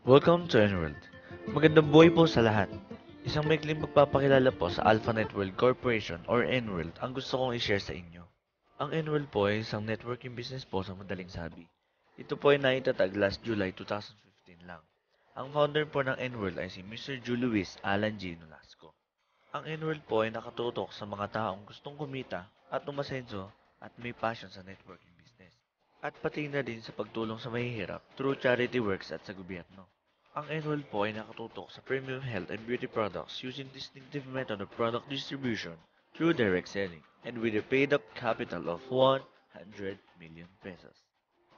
Welcome to Enworld. Magandang buhay po sa lahat. Isang maikling magpapakilala po sa Alpha Networld Corporation or Enworld ang gusto kong i-share sa inyo. Ang Enworld po ay isang networking business po sa madaling sabi. Ito po ay naitatag last July 2015 lang. Ang founder po ng Enworld ay si Mr. Julie Luis Alan G. Nolasco. Ang Enworld po ay nakatutok sa mga taong gustong kumita at umasenso at may passion sa networking business. At pati na din sa pagtulong sa mahihirap through charity works at sa gobyerno. Ang Enroll po ay nakatutok sa premium health and beauty products using distinctive method of product distribution through direct selling and with a paid-up capital of 100 million pesos.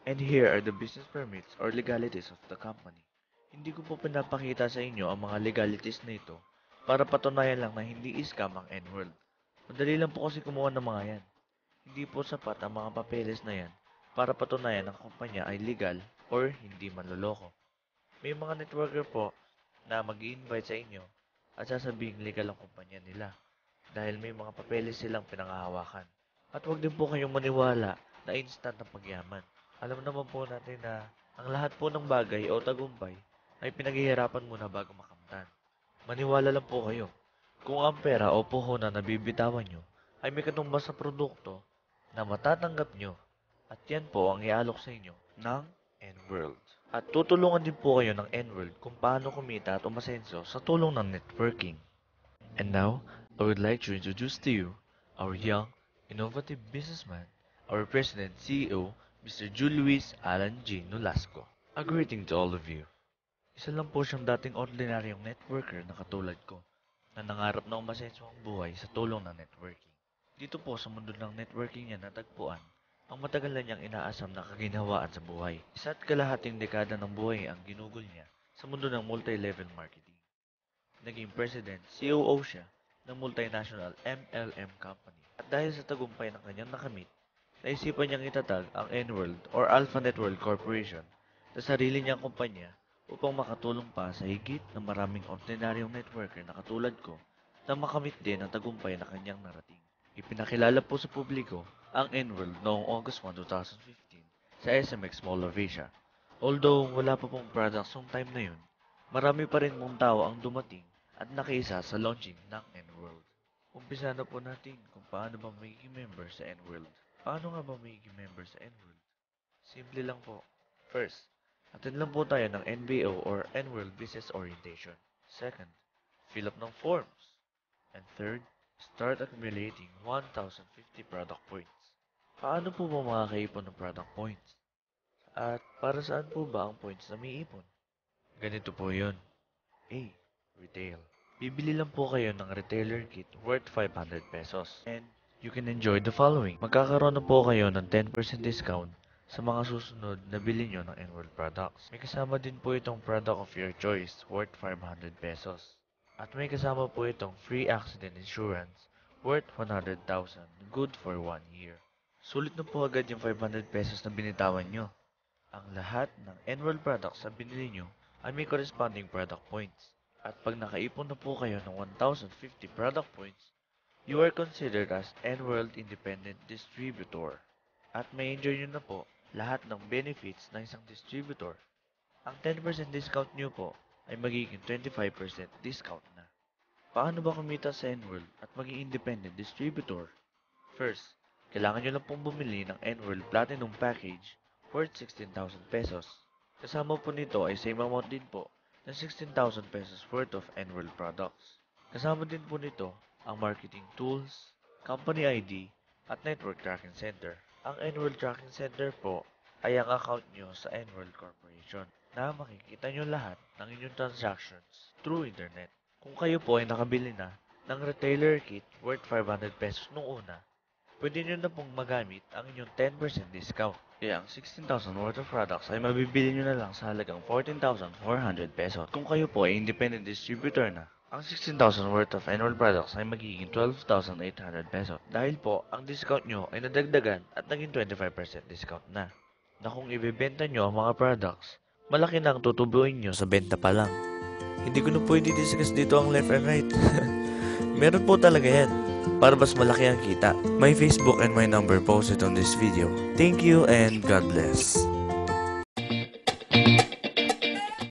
And here are the business permits or legalities of the company. Hindi ko po pinapakita sa inyo ang mga legalities na ito para patunayan lang na hindi scam ang Enworld. Madali lang po kasi kumuha ng mga yan. Hindi po sapat ang mga papeles na yan para patunayan ang kumpanya ay legal or hindi manloloko. May mga networker po na mag-i-invite sa inyo at sasabing legal ang kumpanya nila dahil may mga papeles silang pinangahawakan. At huwag din po kayong maniwala na instant ang pagyaman. Alam naman po natin na ang lahat po ng bagay o tagumpay ay pinaghihirapan muna bago makamtan. Maniwala lang po kayo. Kung ang pera o puhunan na bibitawan nyo ay may katumbas sa produkto na matatanggap nyo at yan po ang ialok sa inyo ng N-World. At tutulungan din po kayo ng N-World kung paano kumita at umasenso sa tulong ng networking. And now, I would like to introduce to you our young, innovative businessman, our President CEO, Mr. Julie Luis Alan G. Nolasco. A greeting to all of you. Isa lang po siyang dating ordinaryong networker na katulad ko na nangarap na umasenso ang buhay sa tulong ng networking. Dito po sa mundo ng networking niya natagpuan ang matagal na niyang inaasam na kaginhawaan sa buhay. Isa't kalahating dekada ng buhay ang ginugol niya sa mundo ng multi-level marketing. Naging president, COO siya ng multinational MLM company. At dahil sa tagumpay ng kanyang nakamit, naisipan niyang itatag ang Enworld or Alpha Networld Corporation sa sarili niyang kumpanya upang makatulong pa sa higit na maraming ordinaryong networker na katulad ko na makamit din ang tagumpay na kanyang narating. Ipinakilala po sa publiko ang Enworld noong August 1, 2015 sa SMX Mall of Asia. Although wala pa pong products noong time na yun, marami pa rin mong tao ang dumating at nakiisa sa launching ng Enworld. Umpisa na po natin kung paano ba magiging member sa Enworld. Paano nga ba magiging member sa Enworld? Simple lang po. First, attend lang po tayo ng NBO or Enworld Business Orientation. Second, fill up ng forms. And third, start accumulating 1,050 product points. Paano po ba makakaipon ng product points? At para saan po ba ang points na may ipon? Ganito po yun. A. Retail. Bibili lang po kayo ng retailer kit worth 500 pesos. And you can enjoy the following. Magkakaroon na po kayo ng 10% discount sa mga susunod na bili nyo ng Enworld products. May kasama din po itong product of your choice worth 500 pesos. At may kasama po itong free accident insurance worth 100,000 good for 1 year. Sulit na po agad yung 500 pesos na binitawan nyo. Ang lahat ng Enworld products na binili nyo ay may corresponding product points. At pag nakaipon na po kayo ng 1,050 product points, you are considered as Enworld Independent Distributor. At may enjoy nyo na po lahat ng benefits ng isang distributor. Ang 10% discount nyo po ay magiging 25% discount na. Paano ba kumita sa Enworld at maging independent distributor? First, kailangan nyo lang pong bumili ng Enworld Platinum Package worth 16,000 pesos. Kasama po nito ay same amount din po ng 16,000 pesos worth of Enworld products. Kasama din po nito ang marketing tools, company ID, at network tracking center. Ang Enworld Tracking Center po ay ang account nyo sa Enworld Corporation na makikita nyo lahat ng inyong transactions through internet. Kung kayo po ay nakabili na ng retailer kit worth 500 pesos noong una, pwede nyo na pong magamit ang inyong 10% discount. Kaya ang 16,000 worth of products ay mabibili nyo na lang sa halagang 14,400 pesos. Kung kayo po ay independent distributor na, ang 16,000 worth of annual products ay magiging 12,800 pesos. Dahil po, ang discount nyo ay nadagdagan at naging 25% discount na. Na kung ibebenta nyo ang mga products, malaki na ang tutubuin nyo sa benta pa lang. Hindi ko na pwede discuss dito ang left and right. Meron po talaga yan. Para mas malaki ang kita. My Facebook and my number posted on this video. Thank you and God bless.